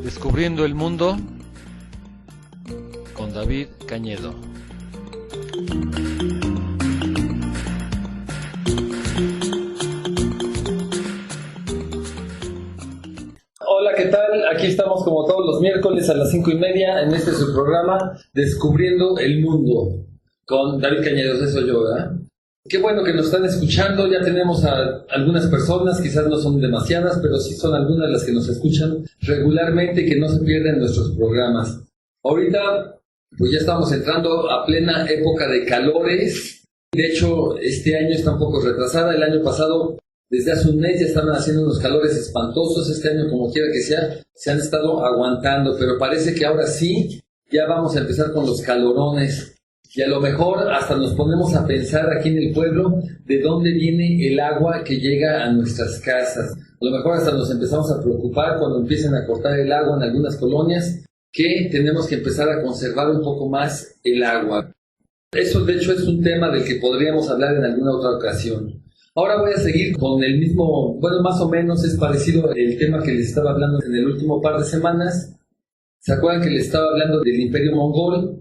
Descubriendo el mundo con David Cañedo. Hola, ¿qué tal? Aquí estamos como todos los miércoles a las 5:30 en este su programa Descubriendo el Mundo con David Cañedo. Eso soy yo, ¿verdad? Qué bueno que nos están escuchando. Ya tenemos a algunas personas, quizás no son demasiadas, pero sí son algunas las que nos escuchan regularmente y que no se pierden nuestros programas. Ahorita, pues ya estamos entrando a plena época de calores. De hecho, este año está un poco retrasada. El año pasado, desde hace un mes, ya estaban haciendo unos calores espantosos. Este año, como quiera que sea, se han estado aguantando, pero parece que ahora sí, ya vamos a empezar con los calorones. Y a lo mejor hasta nos ponemos a pensar aquí en el pueblo de dónde viene el agua que llega a nuestras casas. A lo mejor hasta nos empezamos a preocupar cuando empiecen a cortar el agua en algunas colonias, que tenemos que empezar a conservar un poco más el agua. Eso de hecho es un tema del que podríamos hablar en alguna otra ocasión. Ahora voy a seguir con el mismo, bueno, más o menos es parecido el tema que les estaba hablando en el último par de semanas. ¿Se acuerdan que les estaba hablando del Imperio Mongol?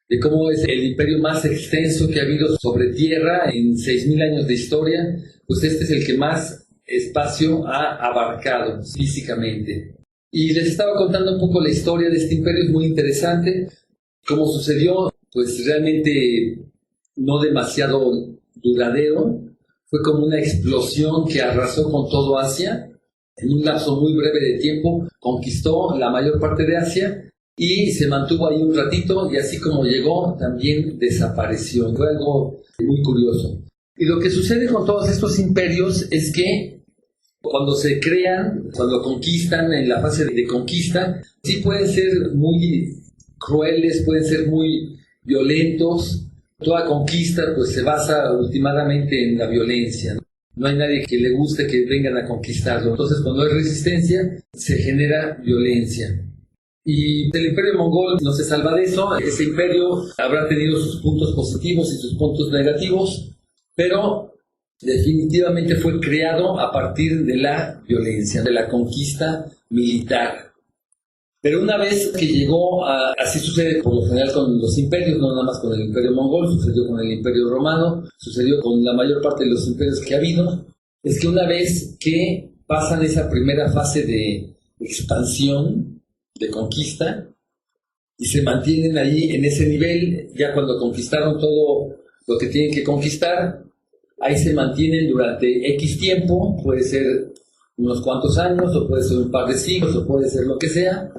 De cómo es el imperio más extenso que ha habido sobre tierra en 6,000 años de historia. Pues este es el que más espacio ha abarcado físicamente. Y les estaba contando un poco la historia de este imperio, es muy interesante. Cómo sucedió, pues realmente no demasiado duradero. Fue como una explosión que arrasó con todo Asia. En un lapso muy breve de tiempo conquistó la mayor parte de Asia y se mantuvo ahí un ratito, y así como llegó, también desapareció. Fue algo muy curioso. Y lo que sucede con todos estos imperios es que cuando se crean, cuando conquistan, en la fase de conquista, sí pueden ser muy crueles, pueden ser muy violentos. Toda conquista pues se basa últimamente en la violencia. No hay nadie que le guste que vengan a conquistarlo. Entonces, cuando hay resistencia, se genera violencia. Y el imperio mongol no se salva de eso. Ese imperio habrá tenido sus puntos positivos y sus puntos negativos, pero definitivamente fue creado a partir de la violencia, de la conquista militar. Pero una vez que llegó así sucede por lo general con los imperios, no nada más con el imperio mongol, sucedió con el imperio romano, sucedió con la mayor parte de los imperios que ha habido, es que una vez que pasan esa primera fase de expansión, de conquista, y se mantienen ahí en ese nivel, ya cuando conquistaron todo lo que tienen que conquistar, ahí se mantienen durante X tiempo, puede ser unos cuantos años, o puede ser un par de siglos, o puede ser lo que sea,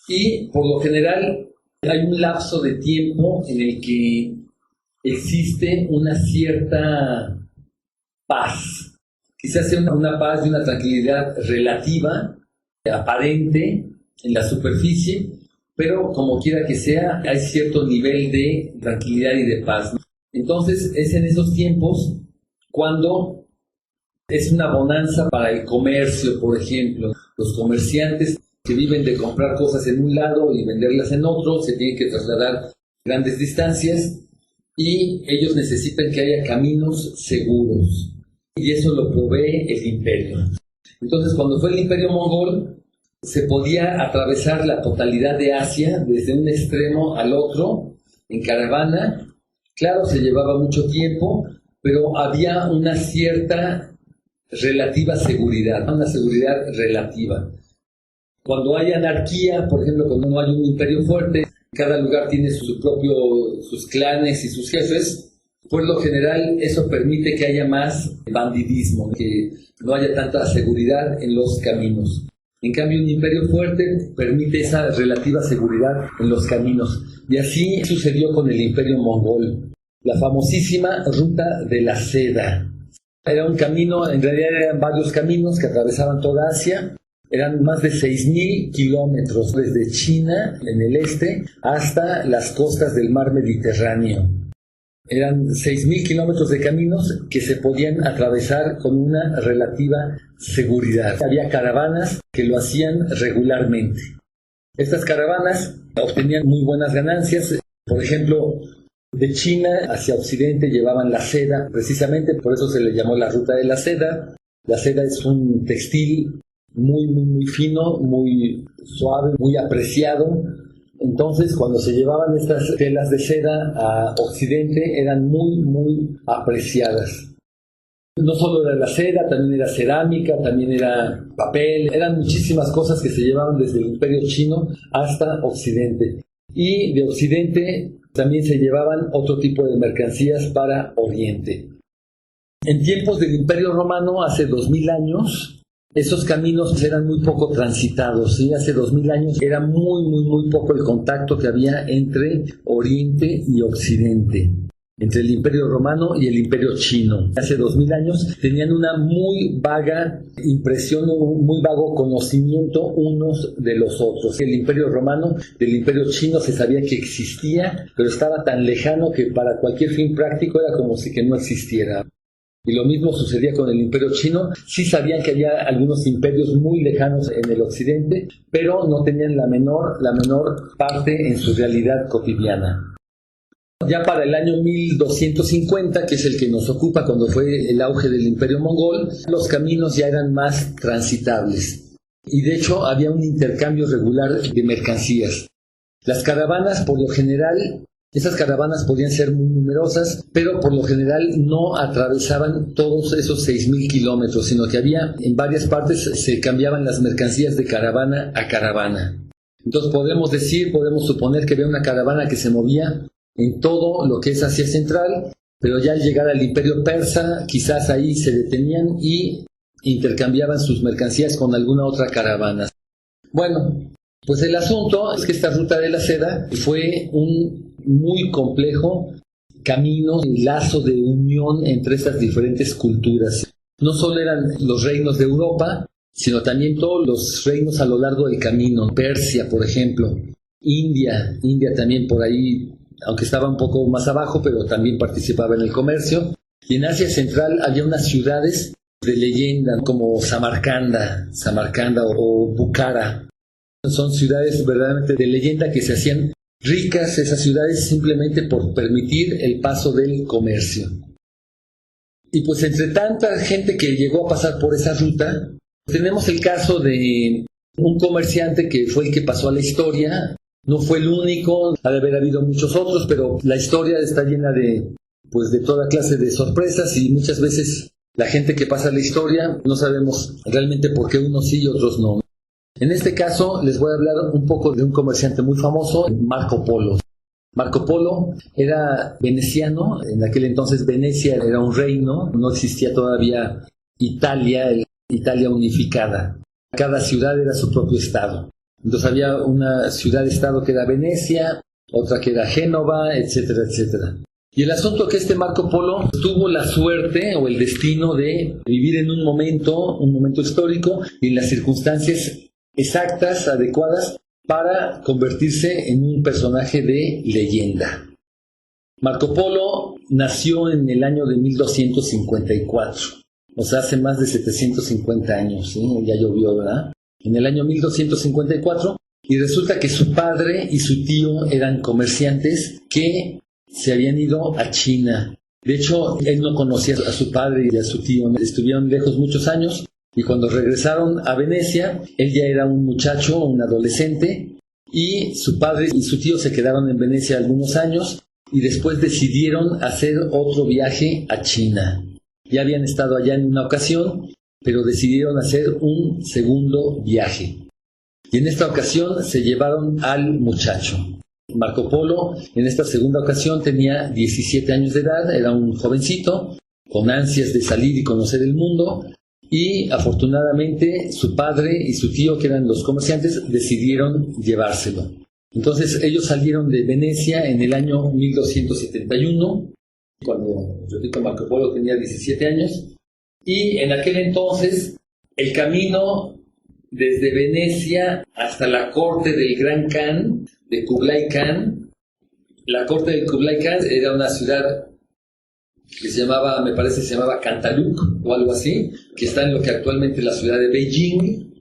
y por lo general hay un lapso de tiempo en el que existe una cierta paz, quizás sea una paz y una tranquilidad relativa, aparente, en la superficie, pero como quiera que sea, hay cierto nivel de tranquilidad y de paz. Entonces, es en esos tiempos cuando es una bonanza para el comercio, por ejemplo. Los comerciantes que viven de comprar cosas en un lado y venderlas en otro, se tienen que trasladar grandes distancias y ellos necesitan que haya caminos seguros. Y eso lo provee el imperio. Entonces, cuando fue el imperio mongol, se podía atravesar la totalidad de Asia desde un extremo al otro en caravana. Claro, se llevaba mucho tiempo, pero había una cierta relativa seguridad, una seguridad relativa. Cuando hay anarquía, por ejemplo, cuando no hay un imperio fuerte, cada lugar tiene sus clanes y sus jefes, por lo general eso permite que haya más bandidismo, que no haya tanta seguridad en los caminos. En cambio, un imperio fuerte permite esa relativa seguridad en los caminos. Y así sucedió con el imperio mongol. La famosísima ruta de la seda. Era un camino, en realidad eran varios caminos que atravesaban toda Asia. Eran más de 6,000 kilómetros desde China, en el este, hasta las costas del mar Mediterráneo. Eran 6.000 kilómetros de caminos que se podían atravesar con una relativa seguridad. Había caravanas que lo hacían regularmente. Estas caravanas obtenían muy buenas ganancias. Por ejemplo, de China hacia Occidente llevaban la seda, precisamente por eso se le llamó la ruta de la seda. La seda es un textil muy fino, muy suave, muy apreciado. Entonces, cuando se llevaban estas telas de seda a Occidente, eran muy apreciadas. No solo era la seda, también era cerámica, también era papel, eran muchísimas cosas que se llevaban desde el Imperio Chino hasta Occidente. Y de Occidente también se llevaban otro tipo de mercancías para Oriente. En tiempos del Imperio Romano, hace 2000 años, esos caminos eran muy poco transitados, ¿sí? Hace 2000 años era muy poco el contacto que había entre Oriente y Occidente, entre el Imperio Romano y el Imperio Chino. Hace 2000 años tenían una muy vaga impresión, un muy vago conocimiento unos de los otros. El Imperio Romano del Imperio Chino se sabía que existía, pero estaba tan lejano que para cualquier fin práctico era como si que no existiera. Y lo mismo sucedía con el Imperio Chino. Sí sabían que había algunos imperios muy lejanos en el occidente, pero no tenían la menor parte en su realidad cotidiana. Ya para el año 1250, que es el que nos ocupa cuando fue el auge del Imperio Mongol, los caminos ya eran más transitables. Y de hecho había un intercambio regular de mercancías. Las caravanas, por lo general, esas caravanas podían ser muy numerosas, pero por lo general no atravesaban todos esos 6.000 kilómetros, sino que había en varias partes se cambiaban las mercancías de caravana a caravana. Entonces podemos suponer que había una caravana que se movía en todo lo que es Asia Central, pero ya al llegar al Imperio Persa, quizás ahí se detenían y intercambiaban sus mercancías con alguna otra caravana. Bueno, pues el asunto es que esta ruta de la seda fue un muy complejo camino, lazo de unión entre estas diferentes culturas. No solo eran los reinos de Europa, sino también todos los reinos a lo largo del camino. Persia, por ejemplo, India también por ahí, aunque estaba un poco más abajo, pero también participaba en el comercio. Y en Asia Central había unas ciudades de leyenda como Samarcanda o Bukhara. Son ciudades verdaderamente de leyenda que se hacían ricas esas ciudades simplemente por permitir el paso del comercio. Y pues entre tanta gente que llegó a pasar por esa ruta, tenemos el caso de un comerciante que fue el que pasó a la historia. No fue el único, ha de haber habido muchos otros, pero la historia está llena de toda clase de sorpresas y muchas veces la gente que pasa la historia no sabemos realmente por qué unos sí y otros no. En este caso les voy a hablar un poco de un comerciante muy famoso, Marco Polo. Marco Polo era veneciano, en aquel entonces Venecia era un reino, no existía todavía Italia unificada. Cada ciudad era su propio estado. Entonces había una ciudad-estado que era Venecia, otra que era Génova, etcétera. Y el asunto que este Marco Polo tuvo la suerte o el destino de vivir en un momento histórico y en las circunstancias exactas, adecuadas, para convertirse en un personaje de leyenda. Marco Polo nació en el año de 1254, o sea, hace más de 750 años, ¿sí? Ya llovió, ¿verdad? En el año 1254, y resulta que su padre y su tío eran comerciantes que se habían ido a China. De hecho, él no conocía a su padre y a su tío, estuvieron lejos muchos años, y cuando regresaron a Venecia, él ya era un muchacho, un adolescente, y su padre y su tío se quedaron en Venecia algunos años, y después decidieron hacer otro viaje a China. Ya habían estado allá en una ocasión, pero decidieron hacer un segundo viaje. Y en esta ocasión se llevaron al muchacho. Marco Polo en esta segunda ocasión tenía 17 años de edad, era un jovencito, con ansias de salir y conocer el mundo, y afortunadamente su padre y su tío, que eran los comerciantes, decidieron llevárselo. Entonces ellos salieron de Venecia en el año 1271, cuando, repito, Marco Polo tenía 17 años, y en aquel entonces el camino desde Venecia hasta la corte del Gran Khan, de Kublai Khan. La corte del Kublai Khan era una ciudad que se llamaba, me parece que se llamaba Cantaluk o algo así, que está en lo que actualmente es la ciudad de Beijing,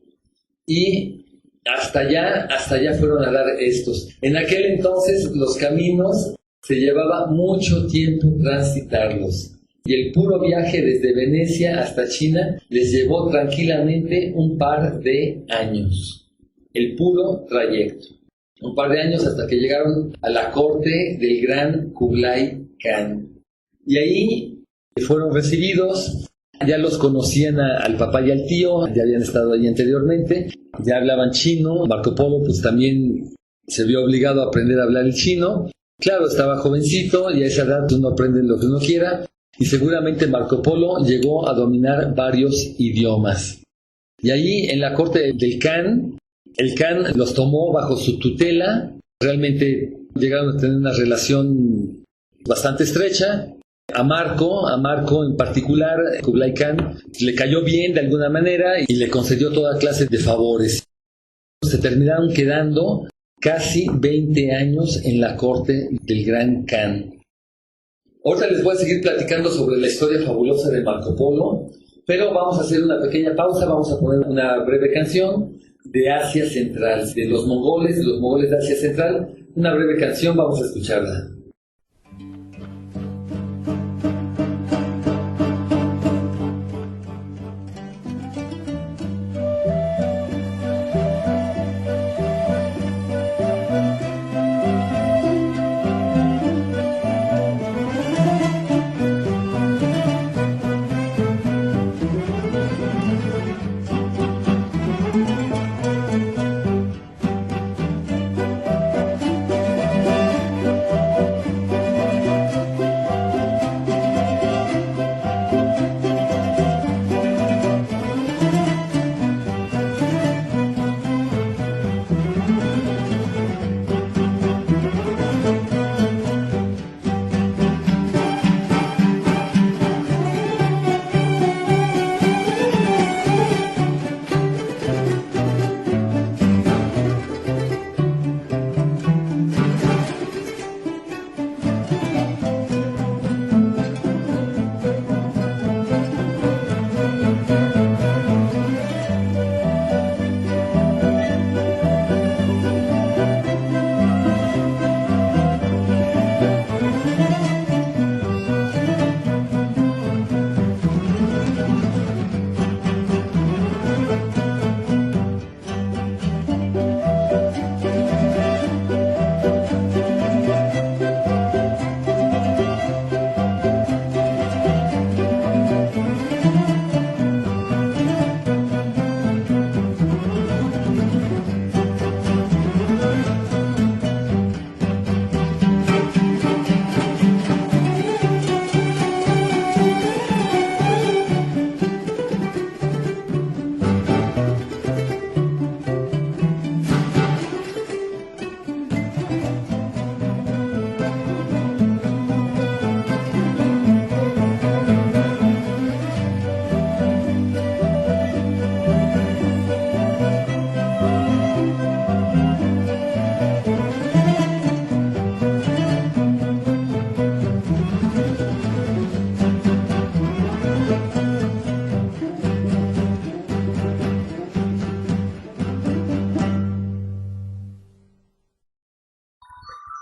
y hasta allá fueron a dar estos. En aquel entonces los caminos se llevaba mucho tiempo transitarlos, y el puro viaje desde Venecia hasta China les llevó tranquilamente un par de años, el puro trayecto. Un par de años hasta que llegaron a la corte del gran Kublai Khan. Y ahí fueron recibidos, ya los conocían al papá y al tío, ya habían estado ahí anteriormente, ya hablaban chino. Marco Polo pues también se vio obligado a aprender a hablar el chino. Claro, estaba jovencito y a esa edad uno aprende lo que uno quiera, y seguramente Marco Polo llegó a dominar varios idiomas. Y ahí en la corte del Khan, el Khan los tomó bajo su tutela. Realmente llegaron a tener una relación bastante estrecha. A Marco en particular, Kublai Khan le cayó bien de alguna manera y le concedió toda clase de favores. Se terminaron quedando casi 20 años en la corte del gran Khan. Ahorita les voy a seguir platicando sobre la historia fabulosa de Marco Polo, pero vamos a hacer una pequeña pausa, vamos a poner una breve canción de Asia Central, de los mongoles de Asia Central. Una breve canción, vamos a escucharla.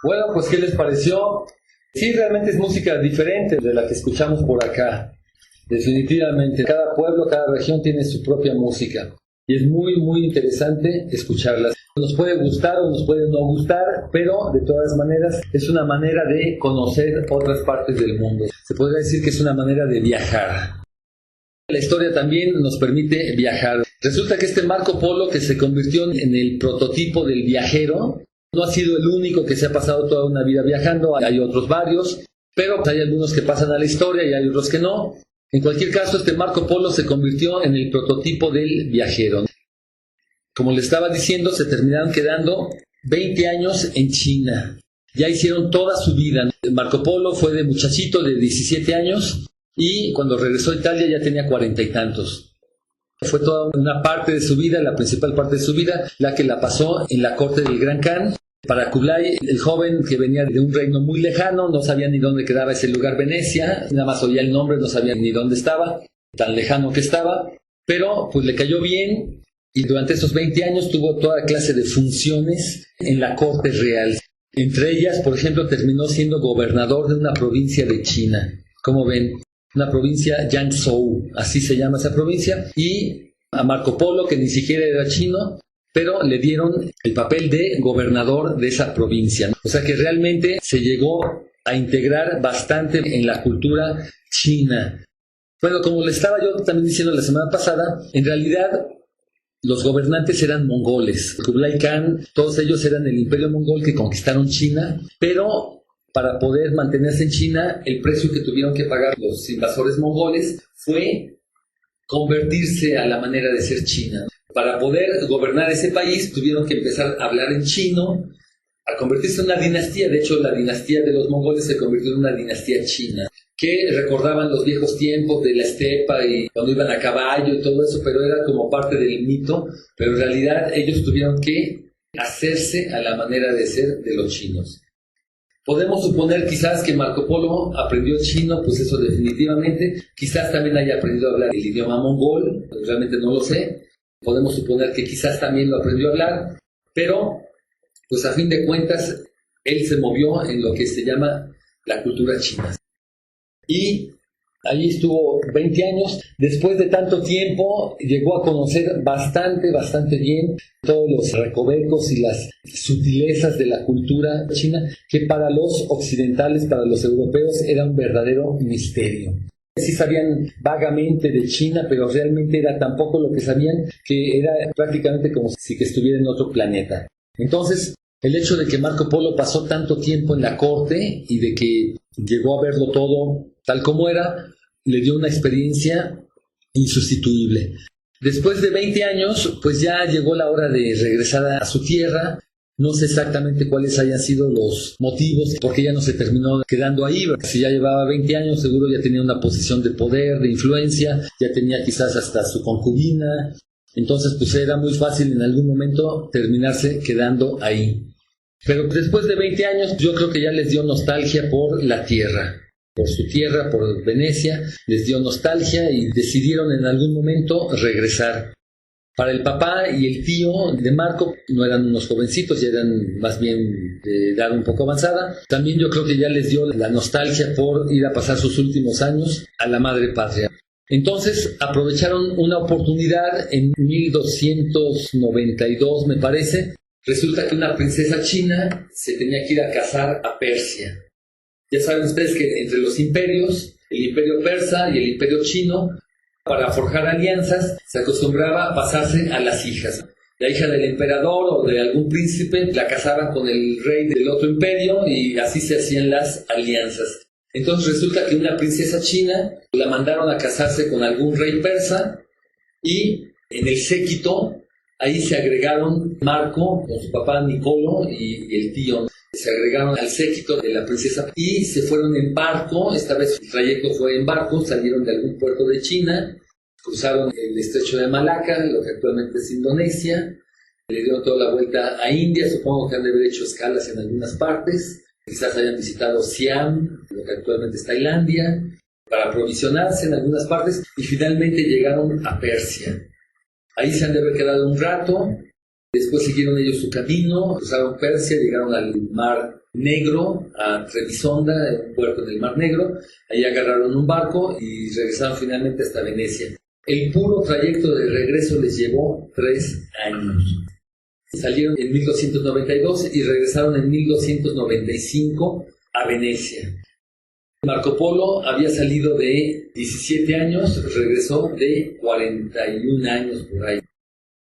Bueno, pues ¿qué les pareció? Sí, realmente es música diferente de la que escuchamos por acá. Definitivamente, cada pueblo, cada región tiene su propia música. Y es muy, muy interesante escucharlas. Nos puede gustar o nos puede no gustar, pero de todas maneras es una manera de conocer otras partes del mundo. Se podría decir que es una manera de viajar. La historia también nos permite viajar. Resulta que este Marco Polo, que se convirtió en el prototipo del viajero, no ha sido el único que se ha pasado toda una vida viajando. Hay otros varios, pero hay algunos que pasan a la historia y hay otros que no. En cualquier caso, este Marco Polo se convirtió en el prototipo del viajero. Como le estaba diciendo, se terminaron quedando 20 años en China. Ya hicieron toda su vida. Marco Polo fue de muchachito de 17 años y cuando regresó a Italia ya tenía 40 y tantos. Fue toda una parte de su vida, la principal parte de su vida, la que la pasó en la corte del Gran Khan. Para Kublai, el joven que venía de un reino muy lejano, no sabía ni dónde quedaba ese lugar Venecia, nada más oía el nombre, no sabía ni dónde estaba, tan lejano que estaba, pero pues le cayó bien y durante esos 20 años tuvo toda clase de funciones en la corte real. Entre ellas, por ejemplo, terminó siendo gobernador de una provincia de China. Como ven, una provincia Jiangsu, así se llama esa provincia, y a Marco Polo, que ni siquiera era chino, pero le dieron el papel de gobernador de esa provincia. O sea que realmente se llegó a integrar bastante en la cultura china. Bueno, como le estaba yo también diciendo la semana pasada, en realidad los gobernantes eran mongoles. Kublai Khan, todos ellos eran el imperio mongol que conquistaron China, pero para poder mantenerse en China, el precio que tuvieron que pagar los invasores mongoles fue convertirse a la manera de ser China. Para poder gobernar ese país, tuvieron que empezar a hablar en chino, a convertirse en una dinastía. De hecho, la dinastía de los mongoles se convirtió en una dinastía china, que recordaban los viejos tiempos de la estepa y cuando iban a caballo y todo eso, pero era como parte del mito. Pero en realidad ellos tuvieron que hacerse a la manera de ser de los chinos. Podemos suponer quizás que Marco Polo aprendió chino, pues eso definitivamente. Quizás también haya aprendido a hablar el idioma mongol, realmente no lo sé. Podemos suponer que quizás también lo aprendió a hablar, pero pues a fin de cuentas él se movió en lo que se llama la cultura china. Y allí estuvo 20 años. Después de tanto tiempo llegó a conocer bastante bien todos los recovecos y las sutilezas de la cultura china, que para los occidentales, para los europeos, era un verdadero misterio. Sí sabían vagamente de China, pero realmente era tan poco lo que sabían que era prácticamente como si que estuviera en otro planeta. Entonces, el hecho de que Marco Polo pasó tanto tiempo en la corte y de que llegó a verlo todo tal como era, le dio una experiencia insustituible. Después de 20 años, pues ya llegó la hora de regresar a su tierra. No sé exactamente cuáles hayan sido los motivos, porque ya no se terminó quedando ahí. Si ya llevaba 20 años, seguro ya tenía una posición de poder, de influencia, ya tenía quizás hasta su concubina. Entonces, pues era muy fácil en algún momento terminarse quedando ahí. Pero después de 20 años, yo creo que ya les dio nostalgia por la tierra, por su tierra, por Venecia, les dio nostalgia y decidieron en algún momento regresar. Para el papá y el tío de Marco no eran unos jovencitos, ya eran más bien de edad un poco avanzada. También yo creo que ya les dio la nostalgia por ir a pasar sus últimos años a la madre patria. Entonces aprovecharon una oportunidad en 1292, me parece. Resulta que una princesa china se tenía que ir a casar a Persia. Ya saben ustedes que entre los imperios, el imperio persa y el imperio chino, para forjar alianzas se acostumbraba a pasarse a las hijas. La hija del emperador o de algún príncipe la casaban con el rey del otro imperio y así se hacían las alianzas. Entonces resulta que una princesa china la mandaron a casarse con algún rey persa y en el séquito ahí se agregaron Marco con su papá Nicolo y el tío. Se agregaron al séquito de la princesa y se fueron en barco. Esta vez el trayecto fue en barco, salieron de algún puerto de China, cruzaron el estrecho de Malaca, lo que actualmente es Indonesia, le dieron toda la vuelta a India. Supongo que han de haber hecho escalas en algunas partes, quizás hayan visitado Siam, lo que actualmente es Tailandia, para aprovisionarse en algunas partes y finalmente llegaron a Persia. Ahí se han de haber quedado un rato. Después siguieron ellos su camino, cruzaron Persia, llegaron al Mar Negro, a Trebisonda, un puerto en el Mar Negro. Ahí agarraron un barco y regresaron finalmente hasta Venecia. El puro trayecto de regreso les llevó 3 años. Salieron en 1292 y regresaron en 1295 a Venecia. Marco Polo había salido de 17 años, regresó de 41 años por ahí.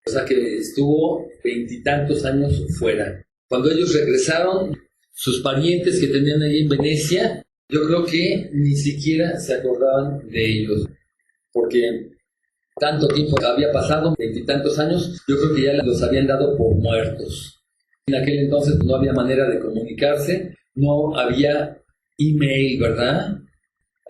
O sea que estuvo 20 y tantos años fuera. Cuando ellos regresaron, sus parientes que tenían ahí en Venecia, yo creo que ni siquiera se acordaban de ellos. Porque tanto tiempo había pasado, 20 y tantos años, yo creo que ya los habían dado por muertos. En aquel entonces no había manera de comunicarse, no había email, ¿verdad?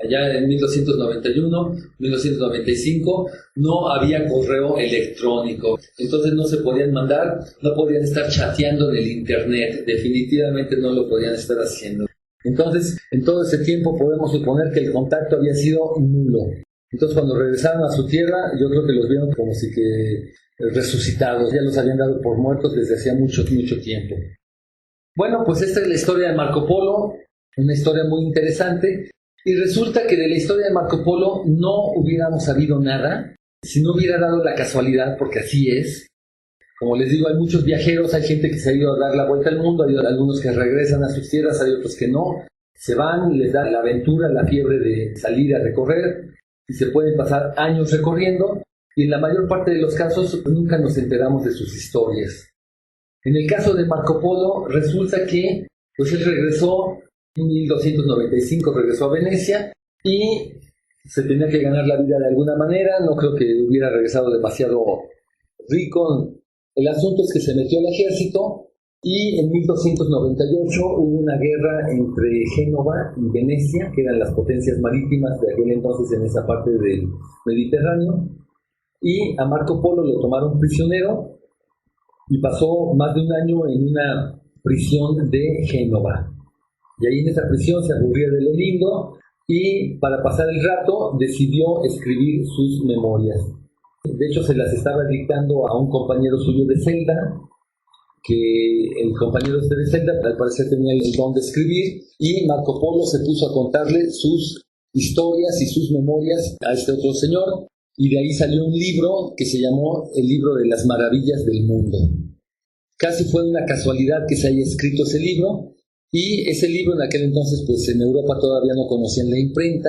allá en 1291, 1995, no había correo electrónico. Entonces no se podían mandar, no podían estar chateando en el internet. Definitivamente no lo podían estar haciendo. Entonces, en todo ese tiempo podemos suponer que el contacto había sido nulo. Entonces, cuando regresaron a su tierra, yo creo que los vieron como si que resucitados. Ya los habían dado por muertos desde hacía mucho tiempo. Bueno, pues esta es la historia de Marco Polo, una historia muy interesante. Y resulta que de la historia de Marco Polo no hubiéramos sabido nada si no hubiera dado la casualidad, porque así es. Como les digo, hay muchos viajeros, hay gente que se ha ido a dar la vuelta al mundo, hay algunos que regresan a sus tierras, hay otros que no. Se van, les da la aventura, la fiebre de salir a recorrer, y se pueden pasar años recorriendo, y en la mayor parte de los casos nunca nos enteramos de sus historias. En el caso de Marco Polo, resulta que pues él regresó en 1295, regresó a Venecia, y se tenía que ganar la vida de alguna manera. No creo que hubiera regresado demasiado rico. El asunto es que se metió al ejército, y en 1298 hubo una guerra entre Génova y Venecia, que eran las potencias marítimas de aquel entonces en esa parte del Mediterráneo, y a Marco Polo lo tomaron prisionero y pasó más de un año en una prisión de Génova. Y ahí en esa prisión se aburría de lo lindo, y para pasar el rato decidió escribir sus memorias. De hecho, se las estaba dictando a un compañero suyo de celda, que el compañero de celda al parecer tenía el don de escribir, y Marco Polo se puso a contarle sus historias y sus memorias a este otro señor, y de ahí salió un libro que se llamó El Libro de las Maravillas del Mundo. Casi fue una casualidad que se haya escrito ese libro, y ese libro en aquel entonces, pues en Europa todavía no conocían la imprenta,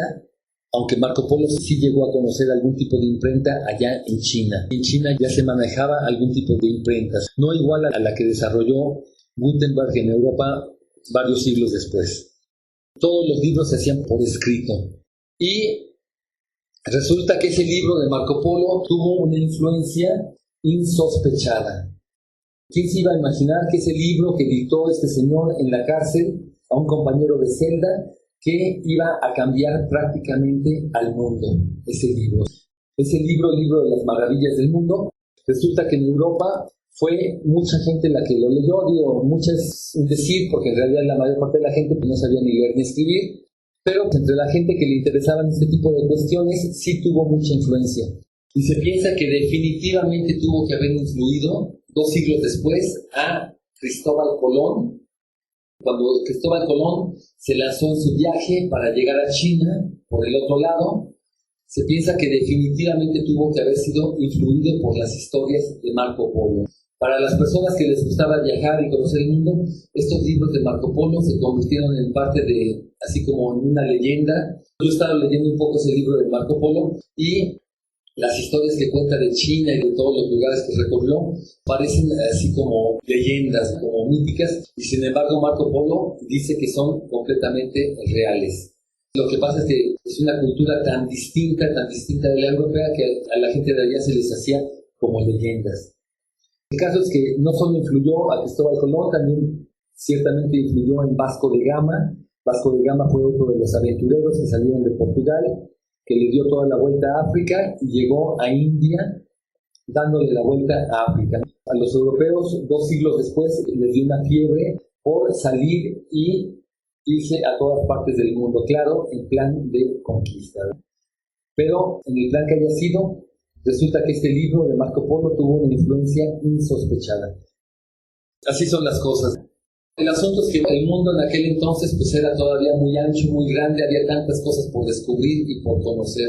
aunque Marco Polo sí llegó a conocer algún tipo de imprenta allá en China. En China ya se manejaba algún tipo de imprentas, no igual a la que desarrolló Gutenberg en Europa varios siglos después. Todos los libros se hacían por escrito. Y resulta que ese libro de Marco Polo tuvo una influencia insospechada. ¿Quién se iba a imaginar que ese libro que dictó este señor en la cárcel a un compañero de celda, que iba a cambiar prácticamente al mundo? Ese libro, el libro de las maravillas del mundo. Resulta que en Europa fue mucha gente la que lo leyó, digo, muchas es decir, porque en realidad la mayor parte de la gente pues no sabía ni leer ni escribir, pero entre la gente que le interesaban este tipo de cuestiones sí tuvo mucha influencia. Y se piensa que definitivamente tuvo que haber influido 2 siglos después a Cristóbal Colón. Cuando Cristóbal Colón se lanzó en su viaje para llegar a China por el otro lado, se piensa que definitivamente tuvo que haber sido influido por las historias de Marco Polo. Para las personas que les gustaba viajar y conocer el mundo, estos libros de Marco Polo se convirtieron en parte de, así como en una leyenda. Yo estaba leyendo un poco ese libro de Marco Polo, y las historias que cuenta de China y de todos los lugares que recorrió parecen así como leyendas, como míticas, y sin embargo Marco Polo dice que son completamente reales. Lo que pasa es que es una cultura tan distinta de la europea, que a la gente de allá se les hacía como leyendas. El caso es que no solo influyó a Cristóbal Colón, también ciertamente influyó en Vasco de Gama. Vasco de Gama fue otro de los aventureros que salieron de Portugal, que le dio toda la vuelta a África y llegó a India dándole la vuelta a África. A los europeos, 2 siglos después, les dio una fiebre por salir y irse a todas partes del mundo, claro, en plan de conquista. Pero en el plan que haya sido, resulta que este libro de Marco Polo tuvo una influencia insospechada. Así son las cosas. El asunto es que el mundo en aquel entonces pues era todavía muy ancho, muy grande, había tantas cosas por descubrir y por conocer.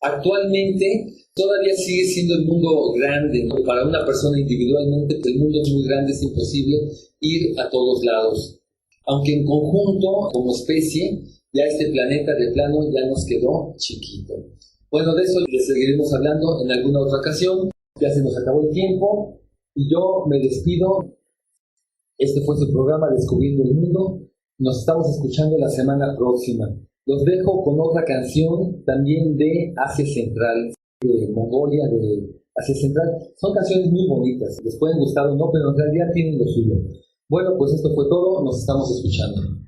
Actualmente todavía sigue siendo el mundo grande, ¿no? Para una persona individualmente el mundo es muy grande, es imposible ir a todos lados. Aunque en conjunto, como especie, ya este planeta de plano ya nos quedó chiquito. Bueno, de eso les seguiremos hablando en alguna otra ocasión. Ya se nos acabó el tiempo y yo me despido. Este fue su programa Descubriendo el Mundo. Nos estamos escuchando la semana próxima. Los dejo con otra canción también de Asia Central, de Mongolia, de Asia Central. Son canciones muy bonitas, les pueden gustar o no, pero en realidad tienen lo suyo. Bueno, pues esto fue todo, nos estamos escuchando.